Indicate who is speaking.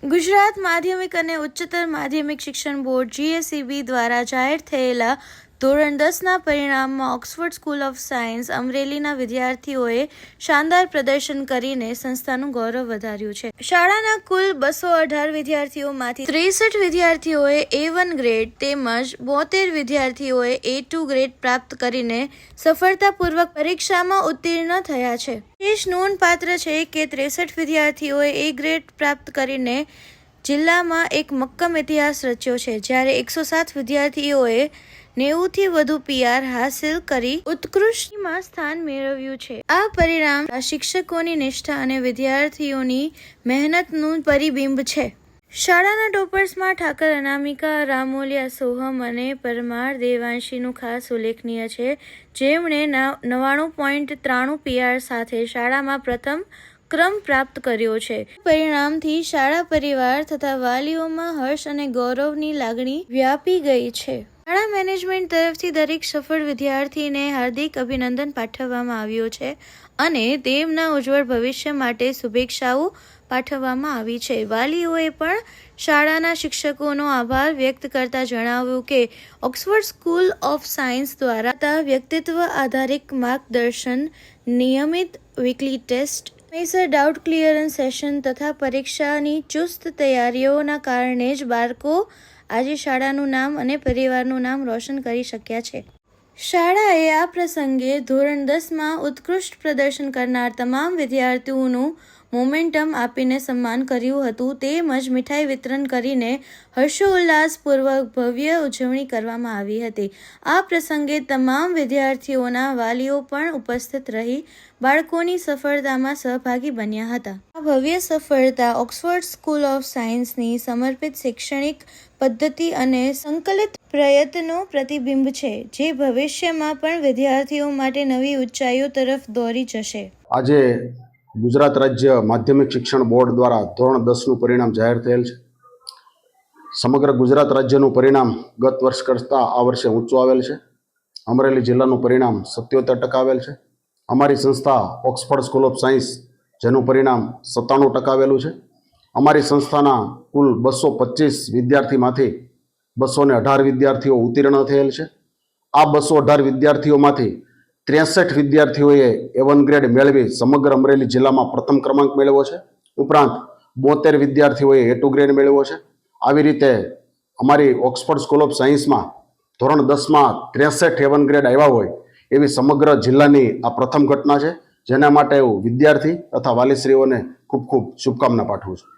Speaker 1: ગુજરાત માધ્યમિક અને ઉચ્ચતર માધ્યમિક શિક્ષણ બોર્ડ GSEB દ્વારા જાહેર થયેલા ધોરણ 10ના પરિણામમાં ઓક્સફર્ડ સ્કૂલ ઓફ સાયન્સ અમરેલીના વિદ્યાર્થીઓએ શાનદાર પ્રદર્શન કરીને સંસ્થાનું ગૌરવ વધાર્યું છે. શાળાના કુલ 218 વિદ્યાર્થીઓમાંથી 63 વિદ્યાર્થીઓએ A1 ગ્રેડ તેમજ 72 વિદ્યાર્થીઓએ A2 ગ્રેડ પ્રાપ્ત કરીને સફળતાપૂર્વક પરીક્ષામાં ઉત્તીર્ણ થયા છે. વિશેષ નોંધપાત્ર છે કે 63 વિદ્યાર્થીઓએ A ગ્રેડ પ્રાપ્ત કરીને જિલ્લામાં એક મક્કમ ઇતિહાસ રચ્યો છે, જ્યારે 107 વિદ્યાર્થીઓએ 90થી વધુ PR હાંસિલ કરી ઉત્કૃષ્ટમાં સ્થાન મેળવ્યું છે. આ પરિણામ શિક્ષકોની નિષ્ઠા અને વિદ્યાર્થીઓની મહેનતનું પરિબિંબ છે. શાળાના ટોપર્સમાં ઠાકર અનામિકા, રામોલિયા સોહમ અને પરમાર દેવાંશીનું ખાસ ઉલ્લેખનીય છે, જેમણે 99.93 PR સાથે શાળામાં પ્રથમ ક્રમ પ્રાપ્ત કર્યો છે. પરિણામથી શાળા પરિવાર તથા વાલીઓમાં હર્ષ અને ગૌરવની લાગણી વ્યાપી ગઈ છે. શાળા મેનેજમેન્ટ તરફથી દરેક સફળ વિદ્યાર્થીને હાર્દિક અભિનંદન પાઠવવામાં આવ્યો છે અને તેમના ઉજ્જવળ ભવિષ્ય માટે શુભેચ્છાઓ પાઠવવામાં આવી છે. વાલીઓએ પણ શાળાના શિક્ષકોનો આભાર વ્યક્ત કરતા જણાવ્યું કે ઓક્સફર્ડ સ્કૂલ ઓફ સાયન્સ દ્વારા વ્યક્તિત્વ આધારિત માર્ગદર્શન, નિયમિત વીકલી ટેસ્ટ, સમયસર ડાઉટ ક્લિયરન્સ સેશન તથા પરીક્ષાની ચુસ્ત તૈયારીઓના કારણે જ બાળકો આજે શાળાનું નામ અને પરિવારનું નામ રોશન કરી શક્યા છે. શાળાએ આ પ્રસંગે ધોરણ 10માં ઉત્કૃષ્ટ પ્રદર્શન કરનાર તમામ વિદ્યાર્થીઓનું મોમેન્ટમ આપીને સન્માન કર્યું હતું, તેમજ મીઠાઈ વિતરણ કરીને હર્ષોલ્લાસપૂર્વક ભવ્ય ઉજવણી કરવામાં આવી હતી. આ પ્રસંગે તમામ વિદ્યાર્થીઓના વાલીઓ પણ ઉપસ્થિત રહી બાળકોની સફળતામાં સહભાગી બન્યા હતા. આ ભવ્ય સફળતા ઓક્સફર્ડ સ્કૂલ ઓફ સાયન્સની સમર્પિત શૈક્ષણિક પદ્ધતિ અને સંકલિત પ્રયત્નો પ્રતિબિંબ છે, જે ભવિષ્યમાં પણ વિદ્યાર્થીઓ માટે નવી ઊંચાઈઓ તરફ દોરી જશે.
Speaker 2: આજે ગુજરાત રાજ્ય માધ્યમિક શિક્ષણ બોર્ડ દ્વારા ધોરણ 10નું પરિણામ જાહેર થયેલ છે. સમગ્ર ગુજરાત રાજ્યનું પરિણામ ગત વર્ષ કરતાં આ વર્ષે ઊંચું આવેલ છે. અમરેલી જિલ્લાનું પરિણામ 77% આવેલ છે. અમારી સંસ્થા ઓક્સફર્ડ સ્કૂલ ઓફ સાયન્સ, જેનું પરિણામ 97% આવેલું છે. અમારી સંસ્થાના કુલ 225 વિદ્યાર્થીમાંથી 218 વિદ્યાર્થીઓ ઉત્તીર્ણ થયેલ છે. આ 218 વિદ્યાર્થીઓમાંથી 63 વિદ્યાર્થીઓએ A1 ગ્રેડ મેળવી સમગ્ર અમરેલી જિલ્લામાં પ્રથમ ક્રમાંક મેળવ્યો છે. ઉપરાંત 72 વિદ્યાર્થીઓએ A2 ગ્રેડ મેળવ્યો છે. આવી રીતે અમારી ઓક્સફર્ડ સ્કૂલ ઓફ સાયન્સમાં ધોરણ 10માં 63 A1 ગ્રેડ આવ્યા હોય એવી સમગ્ર જિલ્લાની આ પ્રથમ ઘટના છે, જેના માટે હું વિદ્યાર્થી તથા વાલીશ્રીઓને ખૂબ ખૂબ શુભકામના પાઠવું છું.